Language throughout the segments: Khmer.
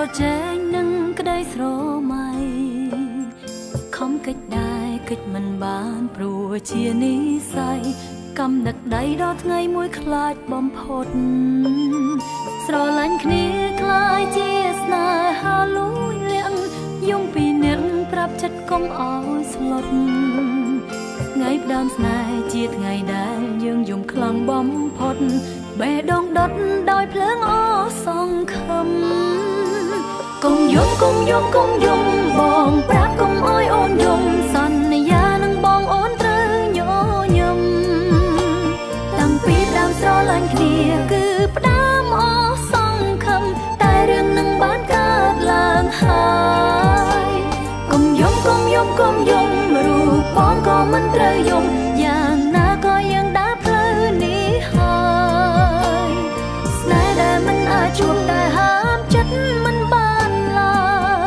ប្រជែងនឹងក្តីស្រមៃខំកិច្ចដែរកិច្ចមិនបានព្រោះជានិស្ស័យកំដឹកដៃដល់ថ្ងៃមួយខ្លាចបំផុតស្រឡាញ់គ្នាខ្លាយជាស្នេហាលួចលាក់យំពីនឹងប្រាប់ចិត្តកុំអោយស្លុតថ្ងៃផ្ដើមស្នេហ៍ជាថ្ងៃដែលយើងយំខ្លាំងបំផុតបេះដូងដុតដោយភ្លើងអសង្ឃឹមកុំយំកុំយំកុំយំបងប្រាប់កុំអោយអូនយំសន្យានឹងបងអូនត្រូវញញឹមតាំងពីដើមស្រឡាញ់គ្នាគឺផ្ដើមអសង្ឃឹមតែរឿងនឹងបានកើតឡើងហើយកុំយំកុំយំកុំយំរូបបងក៏មិនត្រូវយំយ៉ាងណាក៏យើងដើរផ្លូវនេះហើយស្នេហ៍ដែលមិនអាចជួបតែហាមចិត្តមិនបានឡើ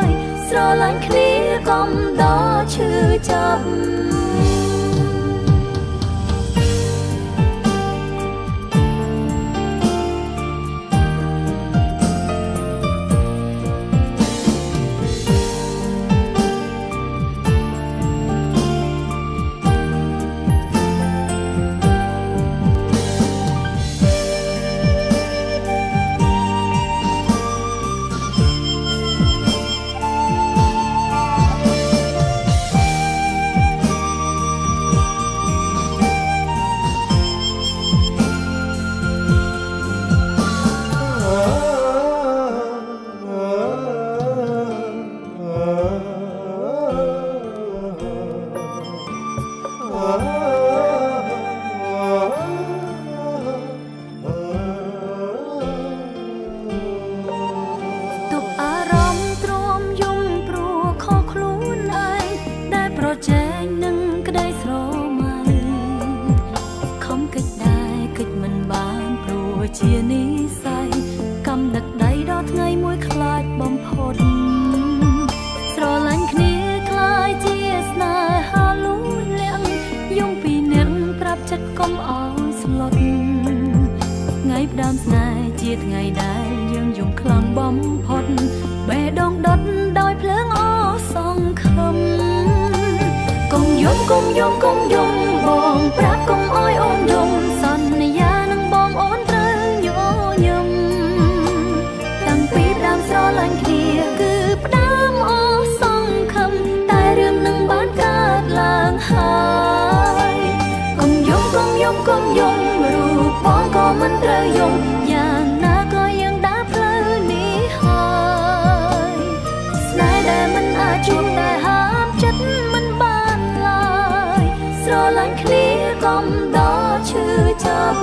យស្រឡាញ់គ្នាកុំដល់ឈឺចាប់ប្រជែងនឹងក្តីស្រមៃខំកិច្ចដែរកិច្ចមិនបានព្រោះជានិស្ស័យកំដឹកដៃដល់ថ្ងៃមួយខ្លាចបំផុតស្រឡាញ់គ្នាខ្លាយជាស្នេហាលួចលាក់យំពីនឹងប្រាប់ចិត្តកុំអោយស្លុតថ្ងៃផ្ដើមស្នេហ៍ជាថ្ងៃដែលយើងយំខ្លាំងបំផុតបេះដូងដុតដោយភ្លើងអសង្ឃឹមកុំយំកុំយំកុំយំបងប្រាប់កុំអោយអូនយំសន្យានឹងបងអូនត្រូវញញឹមតាំងពីដើមស្រឡាញ់គ្នាគឺផ្ដើមអសង្ឃឹមតែរឿងនឹងបានកើតឡើងហើយកុំយំកុំយំកុំយំរូបបងក៏មិនត្រូវយំយ៉ាងណាក៏យើងដើរផ្លូវនេះហើយស្នេហ៍ដែលមិនអាចជួបតែហាមចិត្តមិនបានស្រឡាញ់គ្នាកុំដល់ឈឺចាប់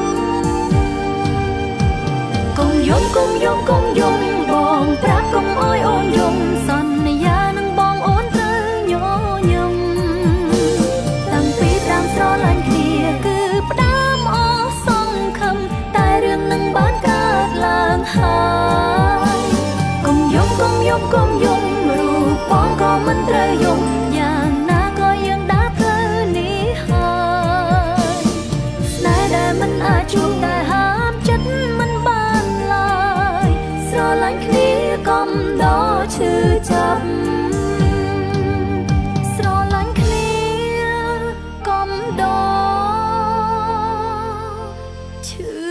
កុំយំកុំយំកុំយំបងប្រាប់កុំអោយអូនយំសន្យានឹងបងអូនត្រូវញញឹមតាំងពីដើមស្រឡាញ់គ្នាគឺផ្ដើមអសង្ឃឹមតែរឿងនឹងបានកើតឡើងហើយកុំយំកុំយំកុំយំរូបបងក៏មិនត្រូវយំយ៉ាងណាក៏យើងដើរផ្លូវនេះហើយស្នេហ៍ដែលមិនអាចជួបតែហាមចិត្តមិនបានឡើយស្រឡាញ់គ្នាកុំដល់ឈឺចាប់ស្រឡាញ់គ្នាកុំដល់ឈឺ